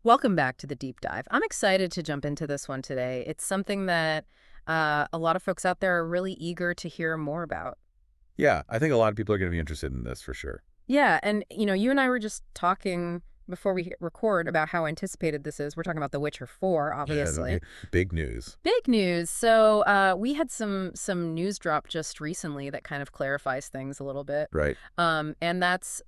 Welcome back to the deep dive. I'm excited to jump into this one today. It's something that a lot of folks out there are really eager to hear more about. Yeah, I think a lot of people are going to be interested in this for sure. Yeah, and you and I were just talking before we hit record about how anticipated this is. We're talking about The Witcher 4, Yeah, obviously. big news. Big news. So we had some news drop just recently that kind of clarifies things a little bit. Right. And that's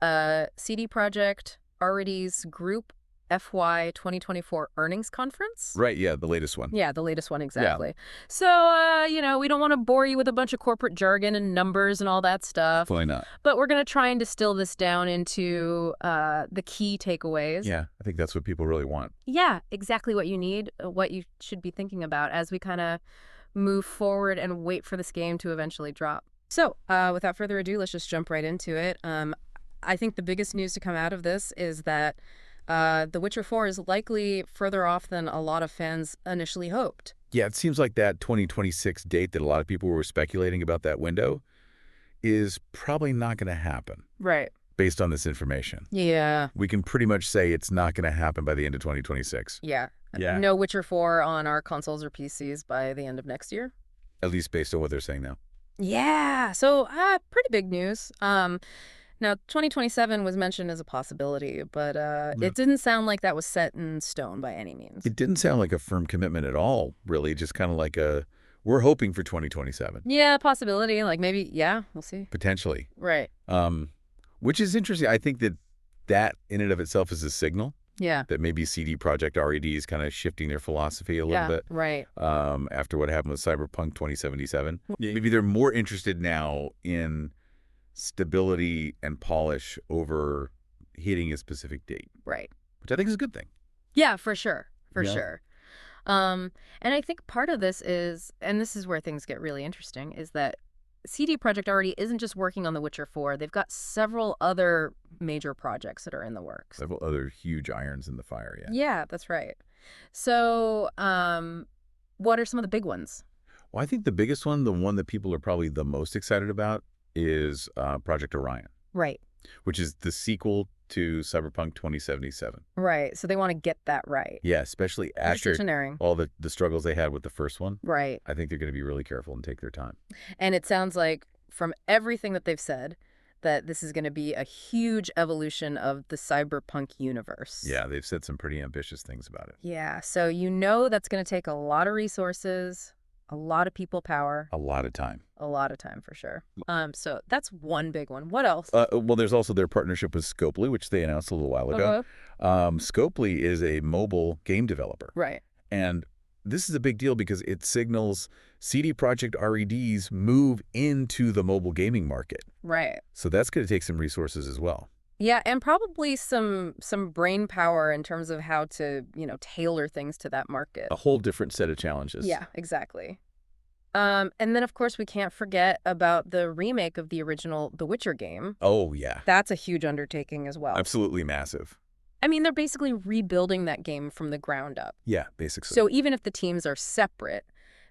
CD Projekt Red's group FY 2024 earnings conference. Right, yeah, the latest one. Yeah, the latest one, Yeah, exactly. So, we don't want to bore you with a bunch of corporate jargon and numbers and all that stuff, why not? but we're going to try and distill this down into the key takeaways. Yeah, I think that's what people really want. Yeah, exactly what you need, what you should be thinking about as we kind of move forward and wait for this game to eventually drop. So, without further ado, let's just jump right into it. I think the biggest news to come out of this is that The Witcher 4 is likely further off than a lot of fans initially hoped. Yeah, it seems like that 2026 date that a lot of people were speculating about that window is probably not going to happen Right. based on this information. Yeah. We can pretty much say it's not going to happen by the end of 2026, Yeah. Yeah. No Witcher 4 on our consoles or PCs by the end of next year. at least based on what they're saying now. Yeah. So, pretty big news. Now, 2027 was mentioned as a possibility, but it didn't sound like that was set in stone by any means. It didn't sound like a firm commitment at all, really, just kind of like we're hoping for 2027, Yeah, possibility. Like maybe, yeah, we'll see. potentially. Right. Which is interesting. I think that in and of itself is a signal Yeah. that maybe CD Projekt Red is kind of shifting their philosophy a little Yeah. bit Right. after what happened with Cyberpunk 2077. Yeah. Maybe they're more interested now in stability and polish over hitting a specific date, Right. which I think is a good thing. Yeah, for sure. For Yeah. sure. And I think part of this is, and this is where things get really interesting, is that CD Projekt Red isn't just working on The Witcher 4. They've got several other major projects that are in the works. Several other huge irons in the fire, yeah. Yeah, that's right. So, what are some of the big ones? Well, I think the biggest one, the one that people are probably the most excited about, is Project Orion, Right. which is the sequel to Cyberpunk 2077. Right. So they want to get that right. Yeah, especially Just after engineering. all the struggles they had with the first one. Right. I think they're going to be really careful and take their time. And it sounds like from everything that they've said that this is going to be a huge evolution of the cyberpunk universe. Yeah, they've said some pretty ambitious things about it. Yeah. So that's going to take a lot of resources, a lot of people power, A lot of time. a lot of time for sure. So that's one big one. What else? Well, there's also their partnership with Scopely, which they announced a little while ago. Scopely is a mobile game developer. Right. And this is a big deal because it signals CD Projekt Red's move into the mobile gaming market. Right. So that's going to take some resources as well. Yeah, and probably some brain power in terms of how to, tailor things to that market. A whole different set of challenges. Yeah, exactly. And then, of course, we can't forget about the remake of the original The Witcher game. Oh, yeah. That's a huge undertaking as well. Absolutely massive. I mean, they're basically rebuilding that game from the ground up. Yeah, basically. So even if the teams are separate,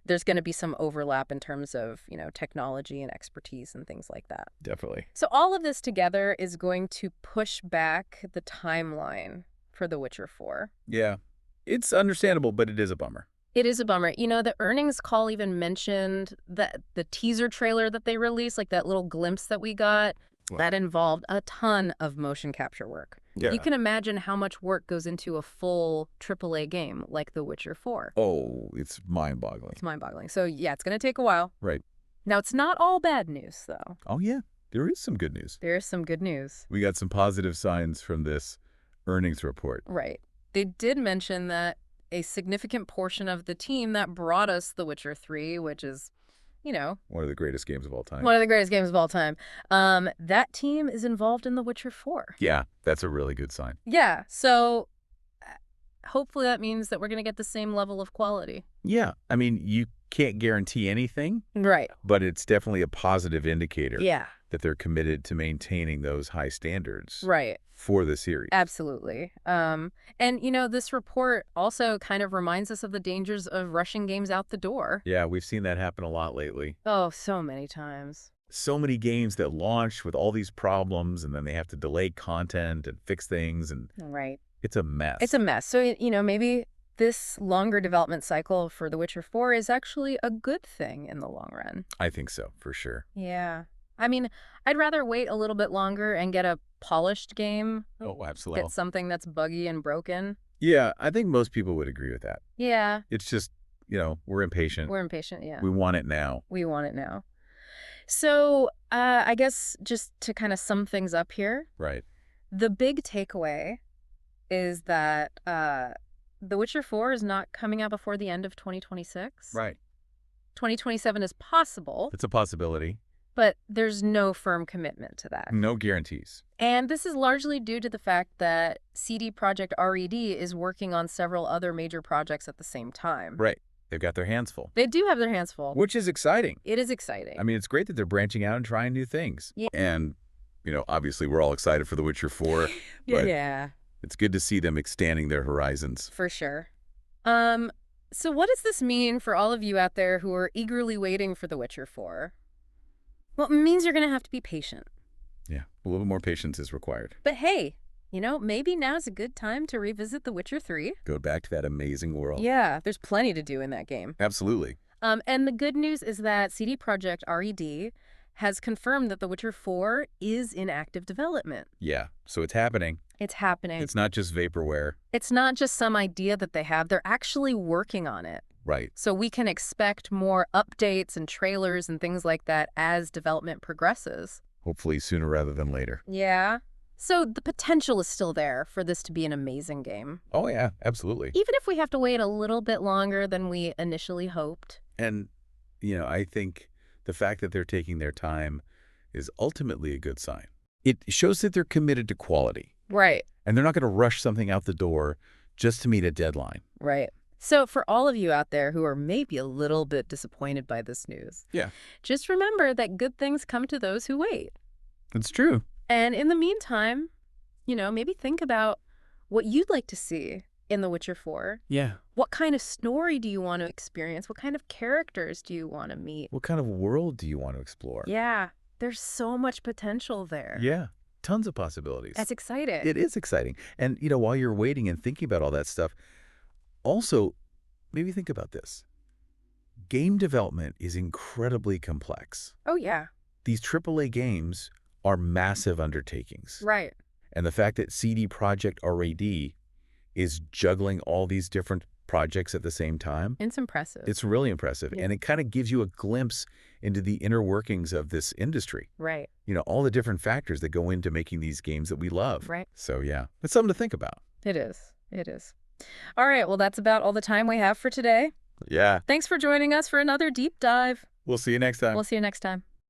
there's going to be some overlap in terms of, technology and expertise and things like that. Definitely. So all of this together is going to push back the timeline for The Witcher 4. Yeah. It's understandable, but it is a bummer. It is a bummer. The earnings call even mentioned that the teaser trailer that they released, like that little glimpse that we got, that involved a ton of motion capture work. Yeah. You can imagine how much work goes into a full AAA game like The Witcher 4. Oh, it's mind-boggling. It's mind-boggling. So, yeah, it's going to take a while. Right. Now, it's not all bad news, though. Oh, yeah. There is some good news. There is some good news. We got some positive signs from this earnings report. Right. They did mention that a significant portion of the team that brought us The Witcher 3, which is, One of the greatest games of all time. one of the greatest games of all time, that team is involved in The Witcher 4. Yeah, that's a really good sign. Yeah, so hopefully that means that we're going to get the same level of quality. Yeah. I mean, you can't guarantee anything, Right. but it's definitely a positive indicator Yeah. that they're committed to maintaining those high standards Right. for the series. Absolutely. And, this report also kind of reminds us of the dangers of rushing games out the door. Yeah, we've seen that happen a lot lately. Oh, so many times. So many games that launch with all these problems, and then they have to delay content and fix things, and Right. It's a mess. It's a mess. So, maybe this longer development cycle for The Witcher 4 is actually a good thing in the long run. I think so, for sure. Yeah. I mean, I'd rather wait a little bit longer and get a polished game, Oh, absolutely. get something that's buggy and broken. Yeah, I think most people would agree with that. Yeah. It's just, we're impatient. We're impatient, yeah. We want it now. We want it now. So, I guess just to kind of sum things up here, Right. the big takeaway is that The Witcher 4 is not coming out before the end of 2026. Right. 2027 is possible, It's a possibility. but there's no firm commitment to that. No guarantees. And this is largely due to the fact that CD Projekt Red is working on several other major projects at the same time. Right. They've got their hands full. They do have their hands full. Which is exciting. It is exciting. I mean, it's great that they're branching out and trying new things. Yeah. And, obviously we're all excited for The Witcher 4. But yeah, it's good to see them expanding their horizons. for sure. So what does this mean for all of you out there who are eagerly waiting for The Witcher 4? Well, it means you're going to have to be patient. Yeah, a little more patience is required. But hey, maybe now's a good time to revisit The Witcher 3. Go back to that amazing world. Yeah, there's plenty to do in that game. Absolutely. And the good news is that CD Projekt Red has confirmed that The Witcher 4 is in active development. Yeah, so it's happening. It's happening. It's not just vaporware. It's not just some idea that they have. They're actually working on it. Right. So we can expect more updates and trailers and things like that as development progresses. Hopefully sooner rather than later. Yeah. So the potential is still there for this to be an amazing game. Oh, yeah, absolutely. Even if we have to wait a little bit longer than we initially hoped. And, I think the fact that they're taking their time is ultimately a good sign. It shows that they're committed to quality. Right. And they're not going to rush something out the door just to meet a deadline. Right. So for all of you out there who are maybe a little bit disappointed by this news, Yeah. just remember that good things come to those who wait. It's true. And in the meantime, maybe think about what you'd like to see in The Witcher 4. Yeah. What kind of story do you want to experience? What kind of characters do you want to meet? What kind of world do you want to explore? Yeah, there's so much potential there. Yeah. Tons of possibilities. That's exciting. It is exciting. And, while you're waiting and thinking about all that stuff, also, maybe think about this. Game development is incredibly complex. Oh, yeah. These AAA games are massive undertakings. Right. And the fact that CD Projekt Red is juggling all these different projects at the same time, It's impressive. it's really impressive. Yeah. And it kind of gives you a glimpse into the inner workings of this industry. Right. All the different factors that go into making these games that we love. Right. So, yeah, it's something to think about. It is. It is. All right. Well, that's about all the time we have for today. Yeah. Thanks for joining us for another deep dive. We'll see you next time. We'll see you next time.